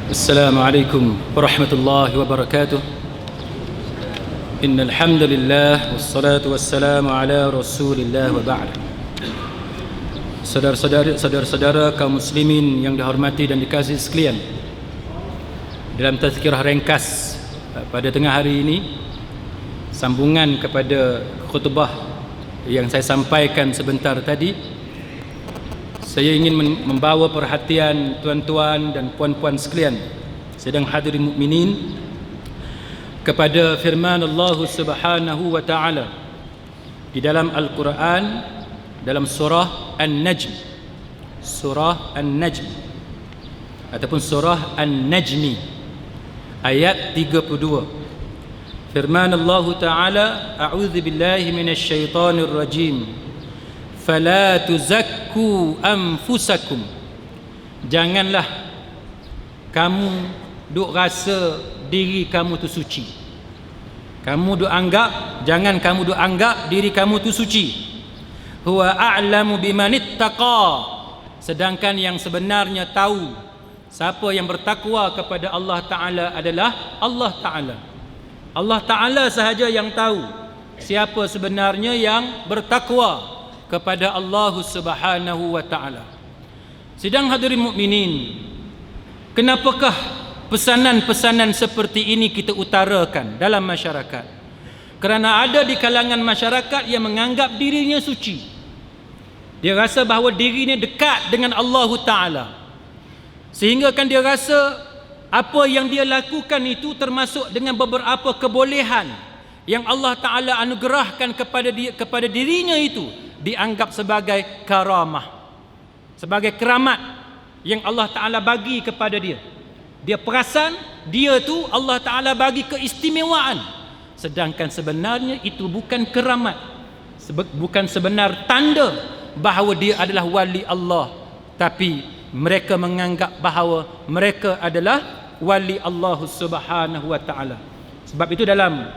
Assalamualaikum warahmatullahi wabarakatuh. Innal hamdalillah wassalatu wassalamu ala Rasulillah wa ba'd. Saudara-saudara kaum muslimin yang dihormati dan dikasihi sekalian, dalam tazkirah ringkas pada tengah hari ini, sambungan kepada khutbah yang saya sampaikan sebentar tadi, saya ingin membawa perhatian tuan-tuan dan puan-puan sekalian sedang hadirin mukminin kepada firman Allah Subhanahu wa taala di dalam Al-Quran, dalam surah An-Najm, surah An-Najm ataupun surah An-Najmi ayat 32. Firman Allah taala, a'udzu billahi minasy syaithanir rajim, fala tuzakku anfusakum, janganlah kamu duk rasa diri kamu tu suci. Jangan kamu duk anggap diri kamu tu suci. Huwa a'lamu bimanittaqa, sedangkan yang sebenarnya tahu siapa yang bertakwa kepada Allah Ta'ala adalah Allah Ta'ala. Allah Ta'ala sahaja yang tahu siapa sebenarnya yang bertakwa kepada Allah Subhanahu wa taala. Sidang hadirin mukminin, kenapakah pesanan-pesanan seperti ini kita utarakan dalam masyarakat? Kerana ada di kalangan masyarakat yang menganggap dirinya suci. Dia rasa bahawa dirinya dekat dengan Allah Taala, sehingga kan dia rasa apa yang dia lakukan itu termasuk dengan beberapa kebolehan yang Allah Taala anugerahkan kepada dirinya itu dianggap sebagai karamah, sebagai keramat yang Allah Ta'ala bagi kepada dia. Dia perasan dia tu Allah Ta'ala bagi keistimewaan, sedangkan sebenarnya itu bukan keramat, bukan sebenar tanda bahawa dia adalah wali Allah, tapi mereka menganggap bahawa mereka adalah wali Allah Subhanahu wa Ta'ala. Sebab itu dalam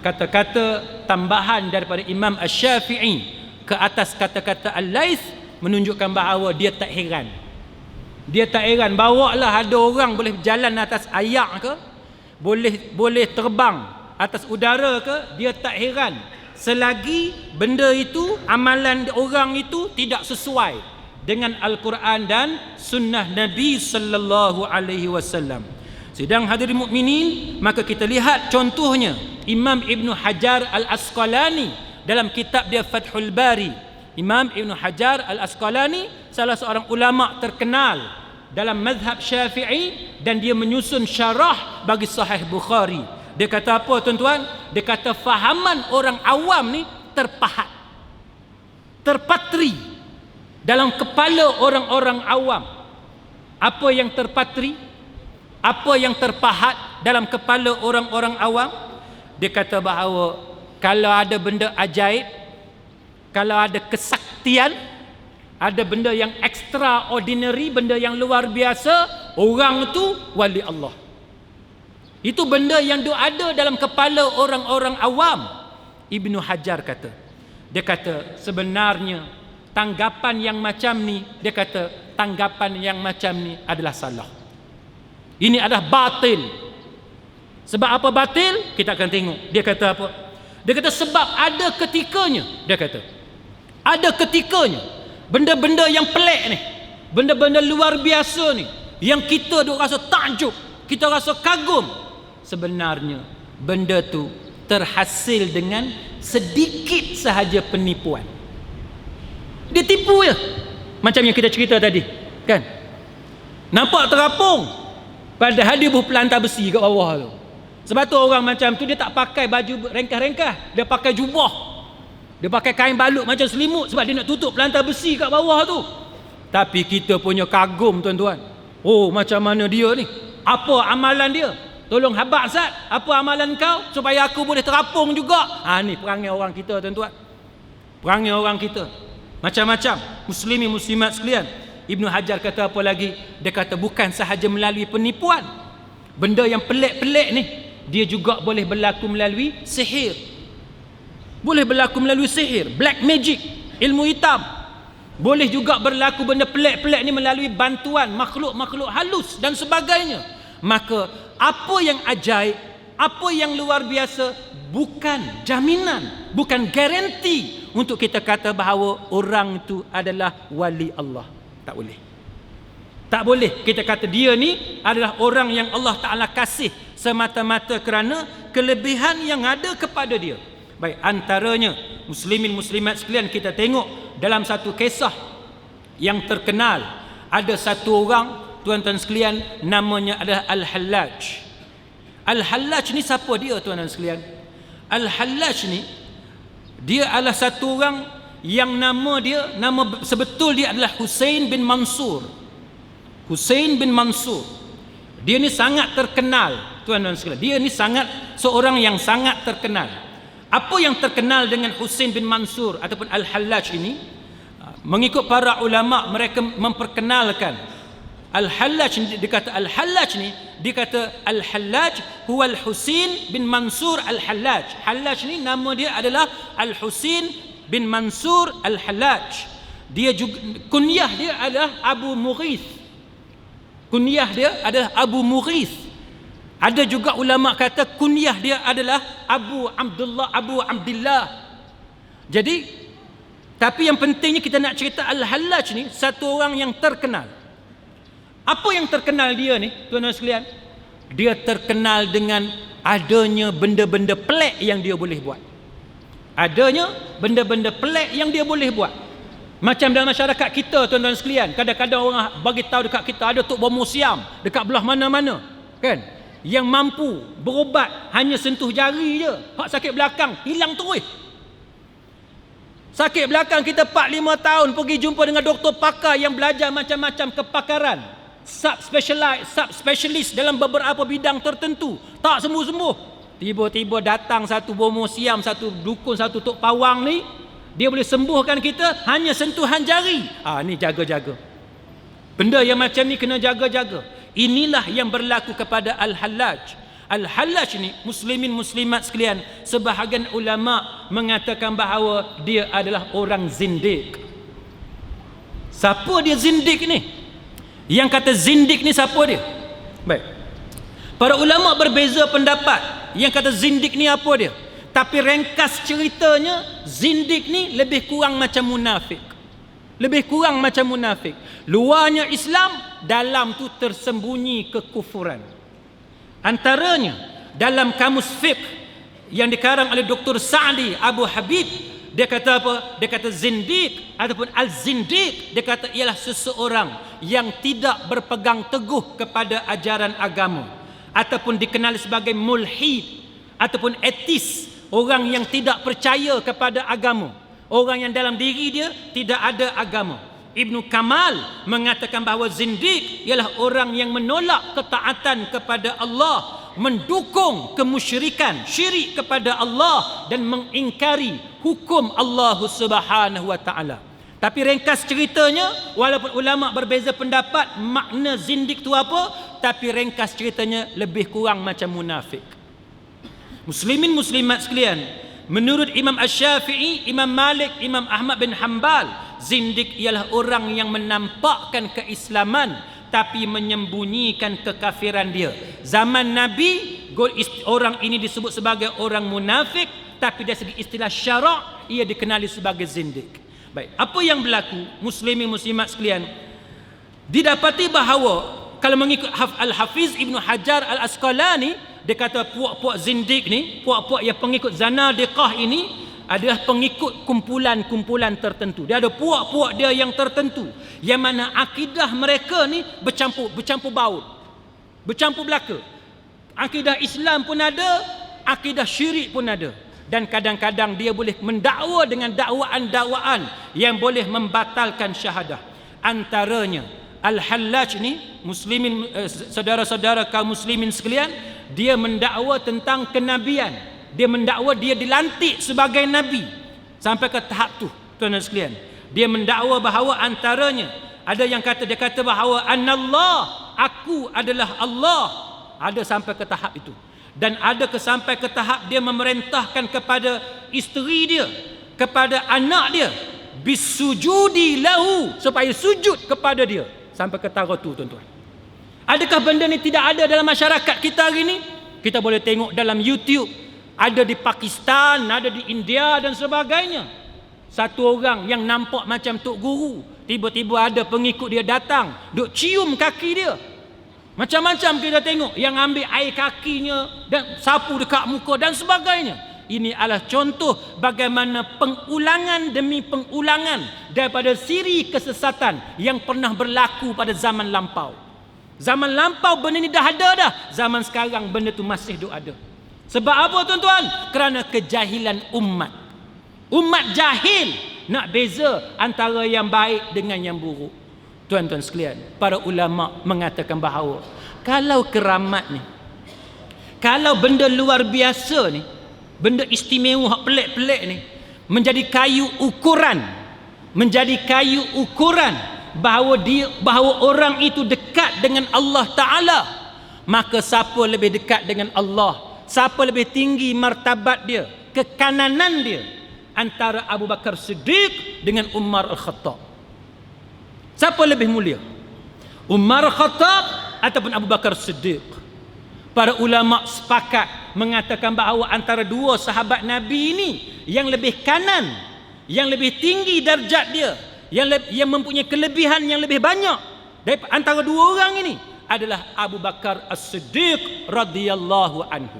kata-kata tambahan daripada Imam Asy-Syafi'i ke atas kata-kata Al-Laits menunjukkan bahawa dia tak heran. Dia tak heran, bawalah ada orang boleh berjalan atas air ke, boleh terbang atas udara ke, dia tak heran selagi benda itu, amalan orang itu tidak sesuai dengan Al-Quran dan sunnah Nabi sallallahu alaihi wasallam. Sidang hadirin mukminin, maka kita lihat contohnya Imam Ibn Hajar Al-Asqalani dalam kitab dia Fathul Bari. Imam Ibn Hajar Al-Asqalani salah seorang ulama terkenal dalam mazhab Syafi'i, dan dia menyusun syarah bagi Sahih Bukhari. Dia kata apa tuan-tuan? Dia kata fahaman orang awam ni terpahat, terpatri dalam kepala orang-orang awam. Apa yang terpatri? Apa yang terpahat dalam kepala orang-orang awam? Dia kata bahawa kalau ada benda ajaib, kalau ada kesaktian, ada benda yang extraordinary, benda yang luar biasa, orang itu wali Allah. Itu benda yang ada dalam kepala orang-orang awam. Ibnu Hajar kata, dia kata sebenarnya tanggapan yang macam ni, dia kata tanggapan yang macam ni adalah salah. Ini adalah batil. Sebab apa batil? Kita akan tengok. Dia kata apa? Dia kata sebab ada ketikanya, dia kata ada ketikanya benda-benda yang pelik ni, benda-benda luar biasa ni, yang kita duk rasa takjub, kita rasa kagum, sebenarnya benda tu terhasil dengan sedikit sahaja penipuan. Dia tipu je, macam yang kita cerita tadi kan, nampak terapung padahal dia berpelantar besi kat bawah tu. Sebab tu orang macam tu dia tak pakai baju rengkah-rengkah, dia pakai jubah, dia pakai kain balut macam selimut, sebab dia nak tutup pelantar besi kat bawah tu. Tapi kita punya kagum tuan-tuan, oh macam mana dia ni, apa amalan dia, tolong habaq Ustaz, apa amalan kau supaya aku boleh terapung juga. Ni perangai orang kita tuan-tuan, perangai orang kita macam-macam. Muslimin muslimat sekalian, Ibnu Hajar kata apa lagi? Dia kata bukan sahaja melalui penipuan, benda yang pelik-pelik ni dia juga boleh berlaku melalui sihir. Boleh berlaku melalui sihir, black magic, ilmu hitam. Boleh juga berlaku benda pelik-pelik ni melalui bantuan makhluk-makhluk halus dan sebagainya. maka apa yang ajaib, apa yang luar biasa bukan jaminan, bukan garanti untuk kita kata bahawa orang itu adalah wali Allah. Tak boleh. Tak boleh kita kata dia ni adalah orang yang Allah Ta'ala kasih semata-mata kerana kelebihan yang ada kepada dia. Baik, antaranya muslimin muslimat sekalian, kita tengok dalam satu kisah yang terkenal, ada satu orang, tuan-tuan sekalian, namanya adalah Al-Hallaj. Al-Hallaj ni siapa dia, tuan-tuan sekalian? Al-Hallaj ni dia adalah satu orang yang nama sebetul dia adalah Husain bin Mansur. Husain bin Mansur. Dia ni sangat terkenal, tuan-tuan sekalian. Dia ni seorang yang sangat terkenal. Apa yang terkenal dengan Husain bin Mansur ataupun Al-Hallaj ini? Mengikut para ulama, mereka memperkenalkan Al-Hallaj ni, dikata Al-Hallaj ni, dikata Al-Hallaj huwa Al-Husain bin Mansur Al-Hallaj. Hallaj ni nama dia adalah Al-Husain bin Mansur Al-Hallaj. Dia juga kunyah dia adalah Abu Mughith. Kunyah dia adalah Abu Mughith. Ada juga ulama kata kunyah dia adalah Abu Abdullah. Jadi, tapi yang pentingnya kita nak cerita Al-Hallaj ni satu orang yang terkenal. Apa yang terkenal dia ni, tuan-tuan sekalian? Dia terkenal dengan adanya benda-benda pelik yang dia boleh buat. Adanya benda-benda pelik yang dia boleh buat. Macam dalam masyarakat kita, tuan-tuan sekalian, kadang-kadang orang bagi tahu dekat kita ada tok bomo siam dekat belah mana-mana, kan? Yang mampu berubat hanya sentuh jari je. Hak sakit belakang hilang terus. Sakit belakang kita 4-5 tahun pergi jumpa dengan doktor pakar yang belajar macam-macam kepakaran, subspecialist dalam beberapa bidang tertentu, tak sembuh-sembuh. Tiba-tiba datang satu bomo siam, satu dukun, satu tok pawang ni, dia boleh sembuhkan kita hanya sentuhan jari. Ni jaga-jaga. Benda yang macam ni kena jaga-jaga. Inilah yang berlaku kepada Al-Hallaj. Al-Hallaj ni, muslimin muslimat sekalian, sebahagian ulama mengatakan bahawa dia adalah orang zindik. Siapa dia zindik ni? Yang kata zindik ni siapa dia? Baik. Para ulama berbeza pendapat. Yang kata zindik ni apa dia? Tapi ringkas ceritanya, zindik ni lebih kurang macam munafik. Lebih kurang macam munafik. Luarnya Islam, dalam tu tersembunyi kekufuran. Antaranya dalam kamus fiqh yang dikarang oleh Dr. Sa'di Abu Habib, dia kata apa? Dia kata zindik ataupun al-zindik, dia kata ialah seseorang yang tidak berpegang teguh kepada ajaran agama, ataupun dikenali sebagai mulhid ataupun etis, orang yang tidak percaya kepada agama, orang yang dalam diri dia tidak ada agama. Ibnu Kamal mengatakan bahawa zindik ialah orang yang menolak ketaatan kepada Allah, mendukung kemusyrikan, syirik kepada Allah, dan mengingkari hukum Allah Subhanahu wa taala. Tapi ringkas ceritanya, walaupun ulama berbeza pendapat makna zindik tu apa, tapi ringkas ceritanya lebih kurang macam munafik. Muslimin muslimat sekalian, menurut Imam Asy-Syafi'i, Imam Malik, Imam Ahmad bin Hanbal, zindik ialah orang yang menampakkan keislaman tapi menyembunyikan kekafiran dia. Zaman Nabi, orang ini disebut sebagai orang munafik, tapi dari segi istilah syarak ia dikenali sebagai zindik. Baik, apa yang berlaku, muslimin muslimat sekalian? Didapati bahawa kalau mengikut Al-Hafiz Ibnu Hajar Al-Asqalani, dia kata puak-puak zindik ni, puak-puak yang pengikut zanadiqah ini adalah pengikut kumpulan-kumpulan tertentu. Dia ada puak-puak dia yang tertentu, yang mana akidah mereka ni bercampur baur, bercampur belaka. Akidah Islam pun ada, akidah syirik pun ada. Dan kadang-kadang dia boleh mendakwa dengan dakwaan-dakwaan yang boleh membatalkan syahadah. Antaranya Al-Hallaj ni, muslimin, saudara-saudara kaum muslimin sekalian, dia mendakwa tentang kenabian. Dia mendakwa dia dilantik sebagai nabi. Sampai ke tahap tu, tuan-tuan sekalian. Dia mendakwa bahawa antaranya ada yang kata, dia kata bahawa anallah, aku adalah Allah. Ada sampai ke tahap itu. Dan ada sampai ke tahap dia memerintahkan kepada isteri dia, kepada anak dia, bisujudi lahu, supaya sujud kepada dia. Sampai ke taraf tu, tuan-tuan. Adakah benda ni tidak ada dalam masyarakat kita hari ni? Kita boleh tengok dalam YouTube, ada di Pakistan, ada di India dan sebagainya. Satu orang yang nampak macam tok guru, tiba-tiba ada pengikut dia datang, duk cium kaki dia. Macam-macam kita tengok, yang ambil air kakinya dan sapu dekat muka dan sebagainya. Ini adalah contoh bagaimana pengulangan demi pengulangan daripada siri kesesatan yang pernah berlaku pada zaman lampau. Zaman lampau benda ni dah ada dah. Zaman sekarang benda tu masih duk ada. Sebab apa tuan-tuan? Kerana kejahilan umat. Umat jahil nak beza antara yang baik dengan yang buruk. Tuan-tuan sekalian, para ulama mengatakan bahawa kalau keramat ni, kalau benda luar biasa ni, benda istimewa pelik-pelik ni menjadi kayu ukuran bahawa orang itu dekat dengan Allah Ta'ala, maka siapa lebih dekat dengan Allah, siapa lebih tinggi martabat dia, kekananan dia, antara Abu Bakar Siddiq dengan Umar Al-Khattab? Siapa lebih mulia, Umar Al-Khattab ataupun Abu Bakar Siddiq? Para ulama sepakat mengatakan bahawa antara dua sahabat Nabi ini, yang lebih kanan, yang lebih tinggi darjat dia, yang mempunyai kelebihan yang lebih banyak daripada antara dua orang ini adalah Abu Bakar As-Siddiq radhiyallahu anhu.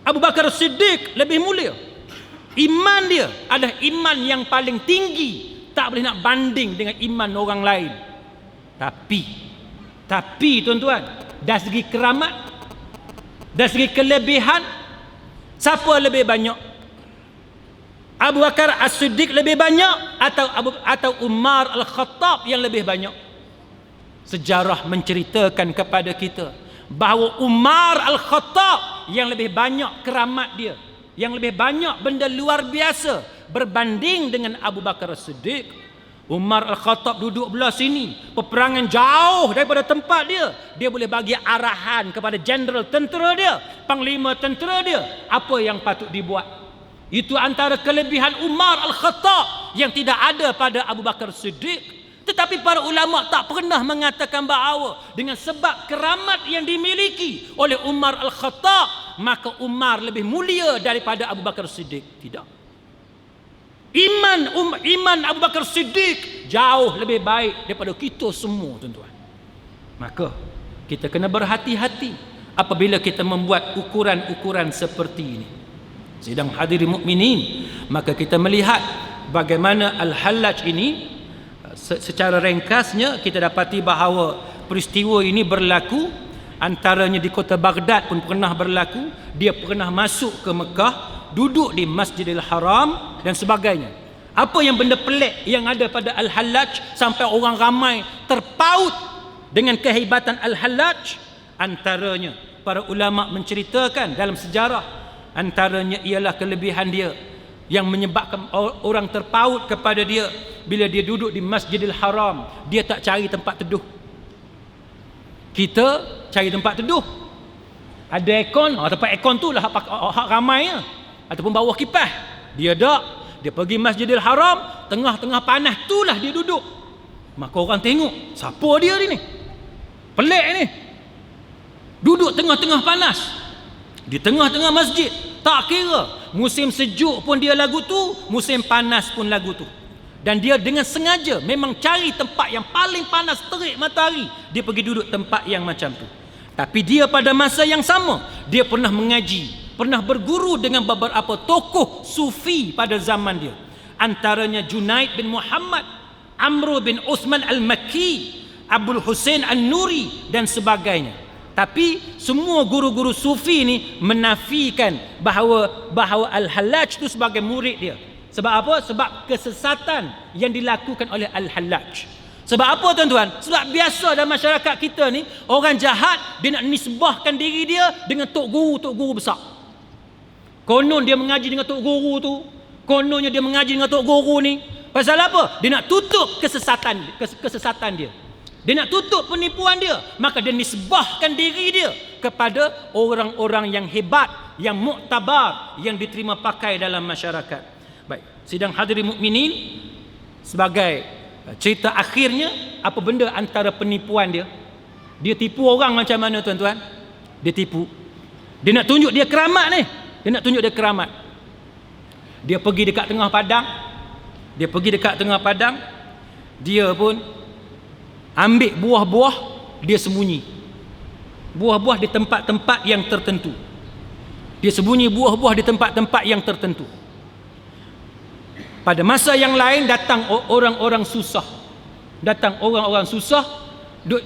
Abu Bakar As-Siddiq lebih mulia. Iman dia adalah iman yang paling tinggi, tak boleh nak banding dengan iman orang lain. Tapi tuan-tuan, dari segi keramat, dari segi kelebihan, siapa lebih banyak? Abu Bakar As-Siddiq lebih banyak atau Umar Al-Khattab yang lebih banyak? Sejarah menceritakan kepada kita bahawa Umar Al-Khattab yang lebih banyak keramat dia, yang lebih banyak benda luar biasa berbanding dengan Abu Bakar As-Siddiq. Umar Al-Khattab duduk belah sini, peperangan jauh daripada tempat dia, dia boleh bagi arahan kepada jeneral tentera dia, panglima tentera dia, apa yang patut dibuat. Itu antara kelebihan Umar Al-Khattab yang tidak ada pada Abu Bakar Siddiq. Tetapi para ulama tak pernah mengatakan bahawa dengan sebab keramat yang dimiliki oleh Umar Al-Khattab, maka Umar lebih mulia daripada Abu Bakar Siddiq. Tidak. Iman Abu Bakar Siddiq jauh lebih baik daripada kita semua, tuan-tuan. Maka kita kena berhati-hati apabila kita membuat ukuran-ukuran seperti ini. Sidang hadirin mukminin, maka kita melihat bagaimana Al-Hallaj ini, secara ringkasnya kita dapati bahawa peristiwa ini berlaku, antaranya di kota Baghdad pun pernah berlaku. Dia pernah masuk ke Mekah, duduk di Masjidil Haram dan sebagainya. Apa yang benda pelik yang ada pada Al-Hallaj sampai orang ramai terpaut dengan kehebatan Al-Hallaj? Antaranya para ulama menceritakan dalam sejarah, antaranya ialah kelebihan dia yang menyebabkan orang terpaut kepada dia. Bila dia duduk di Masjidil Haram, dia tak cari tempat teduh. Kita cari tempat teduh, ada aircon, tempat aircon tu lah hak ramai ya. Ataupun bawah kipas. Dia tak, dia pergi Masjidil Haram, tengah-tengah panas tu lah dia duduk. Maka orang tengok, siapa dia ni? Pelik ni. Duduk tengah-tengah panas, di tengah-tengah masjid. Tak kira musim sejuk pun dia lagu tu, musim panas pun lagu tu. Dan dia dengan sengaja memang cari tempat yang paling panas, terik matahari, dia pergi duduk tempat yang macam tu. Tapi dia pada masa yang sama, dia pernah mengaji, pernah berguru dengan beberapa tokoh sufi pada zaman dia. Antaranya Junaid bin Muhammad, Amr bin Uthman Al-Makki, Abdul Hussein An-Nuri dan sebagainya. Tapi semua guru-guru sufi ni menafikan bahawa Al-Hallaj itu sebagai murid dia. Sebab apa? Sebab kesesatan yang dilakukan oleh Al-Hallaj. Sebab apa tuan-tuan? Sebab biasa dalam masyarakat kita ni, orang jahat dia nak nisbahkan diri dia dengan tok guru besar. Konon dia mengaji dengan tok guru tu, kononnya dia mengaji dengan tok guru ni. Pasal apa? Dia nak tutup kesesatan dia. Dia nak tutup penipuan dia, maka dia nisbahkan diri dia kepada orang-orang yang hebat, yang muktabar, yang diterima pakai dalam masyarakat. Baik, sidang hadirin mukminin, sebagai cerita akhirnya, apa benda antara penipuan dia Dia tipu orang macam mana tuan-tuan? Dia tipu. Dia nak tunjuk dia keramat ni. Dia nak tunjuk dia keramat. Dia pergi dekat tengah padang. Dia pun ambil buah-buah, dia sembunyi. Buah-buah di tempat-tempat yang tertentu. Dia sembunyi buah-buah di tempat-tempat yang tertentu. Pada masa yang lain datang orang-orang susah.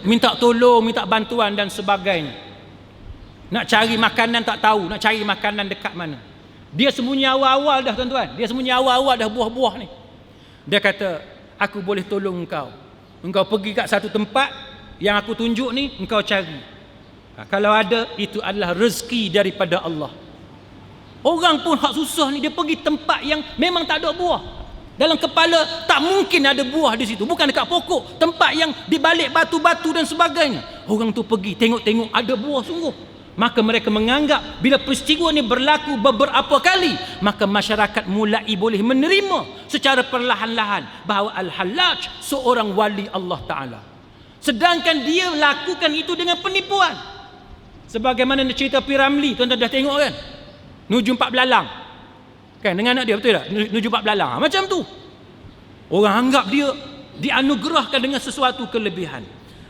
Minta tolong, minta bantuan dan sebagainya. Nak cari makanan tak tahu, nak cari makanan dekat mana. Dia sembunyi awal-awal dah tuan-tuan. Dia sembunyi awal-awal dah buah-buah ni. Dia kata, aku boleh tolong engkau. Engkau pergi kat satu tempat yang aku tunjuk ni, engkau cari. Kalau ada, itu adalah rezeki daripada Allah. Orang pun hak susah ni, dia pergi tempat yang memang tak ada buah. Dalam kepala tak mungkin ada buah di situ. Bukan dekat pokok, tempat yang di balik batu-batu dan sebagainya. Orang tu pergi tengok-tengok ada buah sungguh. Maka mereka menganggap bila peristiwa ni berlaku beberapa kali, maka masyarakat mulai boleh menerima secara perlahan-lahan bahawa Al-Hallaj seorang wali Allah Ta'ala. Sedangkan dia lakukan itu dengan penipuan. Sebagaimana cerita Piramli, tuan-tuan dah tengok kan? Nuju 4 belalang. Kan dengan anak dia, betul tak? Nuju 4 belalang. Macam tu. Orang anggap dia dianugerahkan dengan sesuatu kelebihan.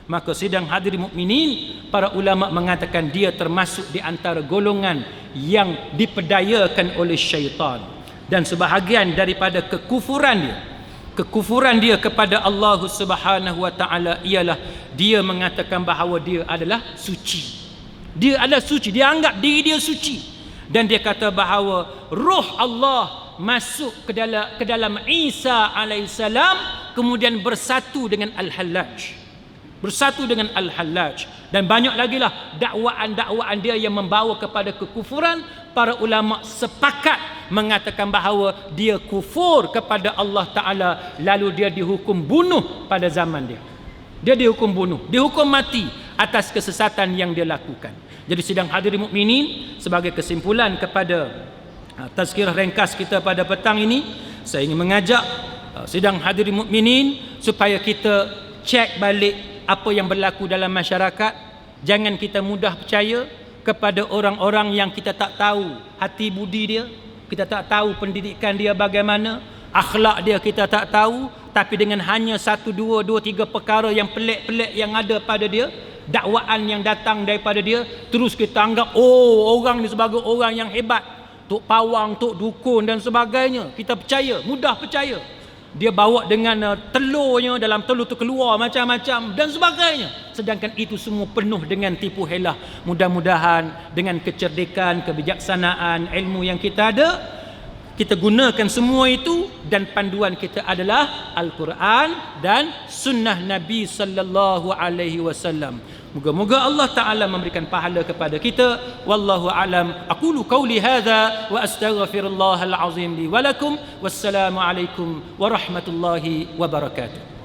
Maka sidang hadirin mukminin, para ulama mengatakan dia termasuk di antara golongan yang diperdayakan oleh syaitan. Dan sebahagian daripada kekufuran dia kepada Allah Subhanahu wa taala ialah dia mengatakan bahawa dia adalah suci. Dia adalah suci, dia anggap diri dia suci. Dan dia kata bahawa roh Allah masuk ke dalam Isa alaihissalam, kemudian bersatu dengan Al-Hallaj. Dan banyak lagi lah dakwaan-dakwaan dia yang membawa kepada kekufuran. Para ulama sepakat mengatakan bahawa dia kufur kepada Allah Ta'ala, lalu dia dihukum bunuh pada zaman dia. Dia dihukum mati atas kesesatan yang dia lakukan. Jadi sidang hadirin mukminin, sebagai kesimpulan kepada tazkirah ringkas kita pada petang ini, saya ingin mengajak sidang hadirin mukminin supaya kita cek balik apa yang berlaku dalam masyarakat. Jangan kita mudah percaya kepada orang-orang yang kita tak tahu hati budi dia, kita tak tahu pendidikan dia bagaimana, akhlak dia kita tak tahu, tapi dengan hanya 1, 2, 3 perkara yang pelik-pelik yang ada pada dia, dakwaan yang datang daripada dia, terus kita anggap orang ni sebagai orang yang hebat, tok pawang, tok dukun dan sebagainya. Kita percaya, mudah percaya. Dia bawa dengan telurnya, dalam telur tu keluar macam-macam dan sebagainya. Sedangkan itu semua penuh dengan tipu helah. Mudah-mudahan dengan kecerdikan, kebijaksanaan, ilmu yang kita ada, kita gunakan semua itu, dan panduan kita adalah Al-Quran dan sunnah Nabi sallallahu alaihi wasallam. Moga-moga Allah Ta'ala memberikan pahala kepada kita. Wallahu a'lam. Aqulu qawli hadha wa astaghfirullahal azim li wa lakum. Wassalamu alaikum warahmatullahi wabarakatuh.